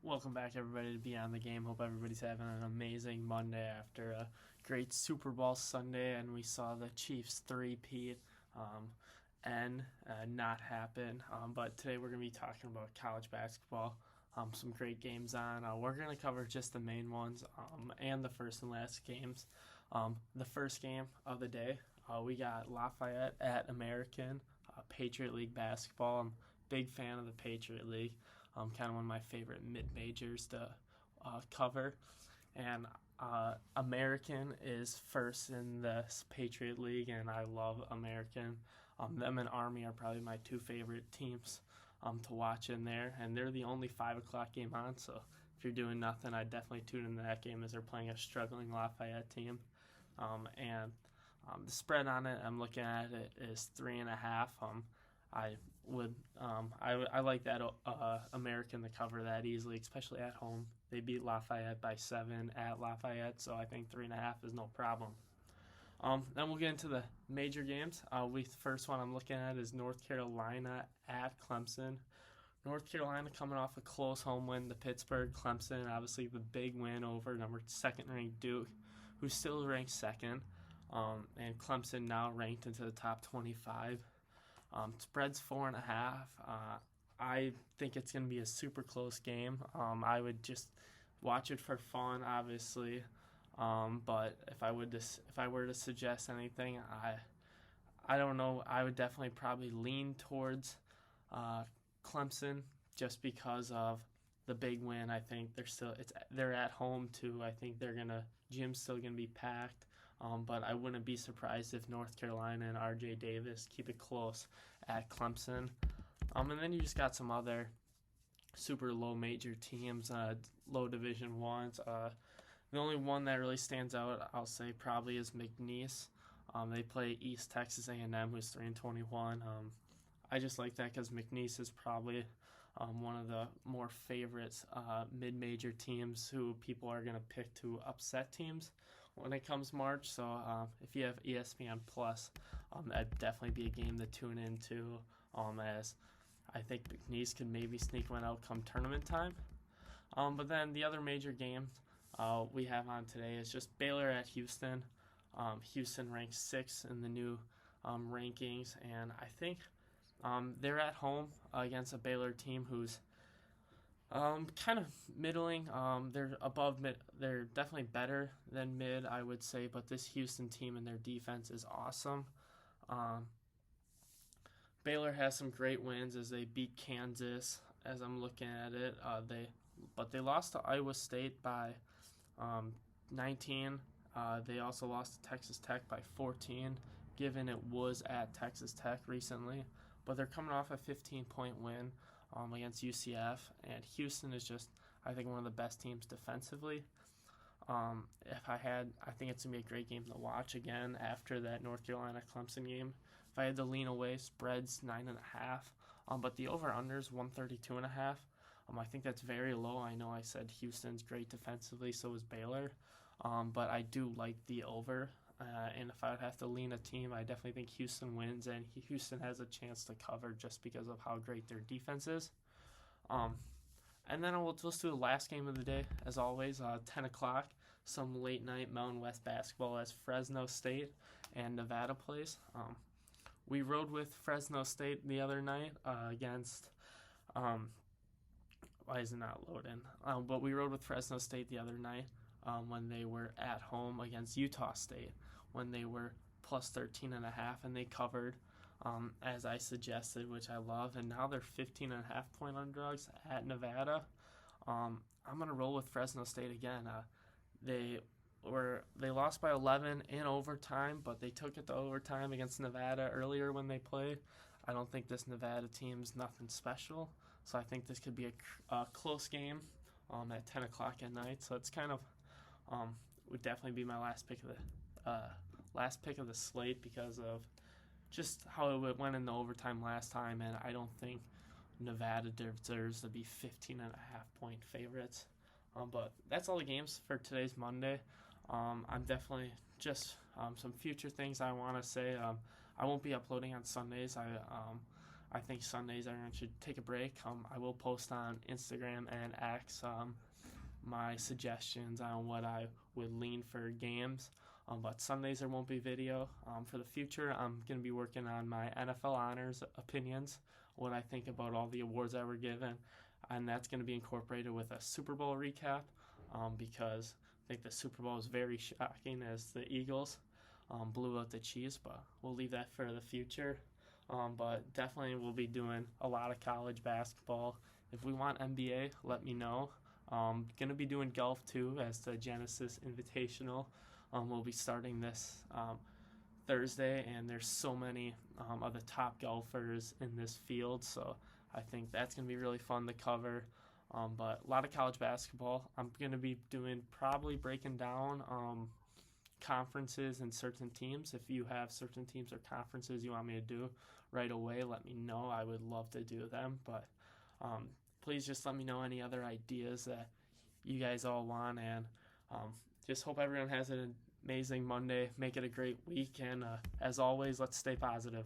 Welcome back, everybody, to Beyond the Game. Hope everybody's having an amazing Monday after a great Super Bowl Sunday, and we saw the Chiefs three-peat and not happen. But today we're going to be talking about college basketball. Some great games on. We're going to cover just the main ones and the first and last games. The first game of the day, we got Lafayette at American, Patriot League basketball. I'm a big fan of the Patriot League. Kind of one of my favorite mid-majors to cover. And American is first in the Patriot League, and I love American. Them and Army are probably my two favorite teams to watch in there, and they're the only 5 o'clock game on, so if you're doing nothing, I'd definitely tune into that game as they're playing a struggling Lafayette team. The spread on it, I'm looking at it, is 3.5. I like that American to cover that easily, especially at home. They beat Lafayette by 7 at Lafayette, so I think 3.5 is no problem. Then we'll get into the major games. The first one I'm looking at is North Carolina at Clemson. North Carolina coming off a close home win to Pittsburgh. Clemson, obviously the big win over second-ranked Duke, who's still ranked second. And Clemson now ranked into the top 25. Spread's 4.5. I think it's going to be a super close game. I would just watch it for fun, obviously. But if I were to suggest anything, I don't know. I would definitely probably lean towards Clemson just because of the big win. I think they're at home too. I think gym's still gonna be packed. But I wouldn't be surprised if North Carolina and R.J. Davis keep it close at Clemson. And then you just got some other super low major teams, low Division Ones. The only one that really stands out, I'll say, probably is McNeese. They play East Texas A&M, who's 3-21. I just like that because McNeese is probably one of the more favorites mid-major teams who people are going to pick to upset teams when it comes March. So if you have ESPN Plus, that'd definitely be a game to tune into, as I think McNeese could maybe sneak one out come tournament time. But then the other major game we have on today is just Baylor at Houston. Houston ranks 6th in the new rankings, and I think they're at home against a Baylor team who's kind of middling. They're above mid. They're definitely better than mid, I would say. But this Houston team and their defense is awesome. Baylor has some great wins as they beat Kansas. As I'm looking at it, they lost to Iowa State by 19. They also lost to Texas Tech by 14, given it was at Texas Tech recently. But they're coming off a 15-point win against UCF, and Houston is just, I think, one of the best teams defensively. I think it's going to be a great game to watch again after that North Carolina-Clemson game. If I had to lean away, spread's 9.5, but the over-under is 132.5. I think that's very low. I know I said Houston's great defensively, so is Baylor, but I do like the over. And if I would have to lean a team, I definitely think Houston wins, and Houston has a chance to cover just because of how great their defense is. And then let's do the last game of the day, as always, 10 o'clock, some late-night Mountain West basketball as Fresno State and Nevada plays. We rode with Fresno State the other night against why is it not loading? But we rode with Fresno State the other night when they were at home against Utah State, when they were plus 13.5, and they covered as I suggested, which I love. And now they're 15.5-point underdogs at Nevada. I'm gonna roll with Fresno State again. They lost by 11 in overtime, but they took it to overtime against Nevada earlier when they played. I don't think this Nevada team's nothing special, so I think this could be a close game at 10 o'clock at night. So it's kind of would definitely be my last pick of the slate because of just how it went in the overtime last time, and I don't think Nevada deserves to be 15.5-point favorites. But that's all the games for today's Monday. I'm definitely just some future things I want to say. I won't be uploading on Sundays. I think Sundays everyone should take a break. I will post on Instagram and X my suggestions on what I would lean for games. But Sundays there won't be video. For the future, I'm going to be working on my NFL honors opinions, what I think about all the awards that were given, and that's going to be incorporated with a Super Bowl recap because I think the Super Bowl is very shocking as the Eagles blew out the Chiefs, but we'll leave that for the future. But definitely we'll be doing a lot of college basketball. If we want NBA, let me know. Going to be doing golf too as the Genesis Invitational. We'll be starting this Thursday, and there's so many of the top golfers in this field, so I think that's going to be really fun to cover. But a lot of college basketball. I'm going to be probably breaking down conferences and certain teams. If you have certain teams or conferences you want me to do right away, let me know. I would love to do them, but please just let me know any other ideas that you guys all want, and just hope everyone has an amazing Monday. Make it a great week, and as always, let's stay positive.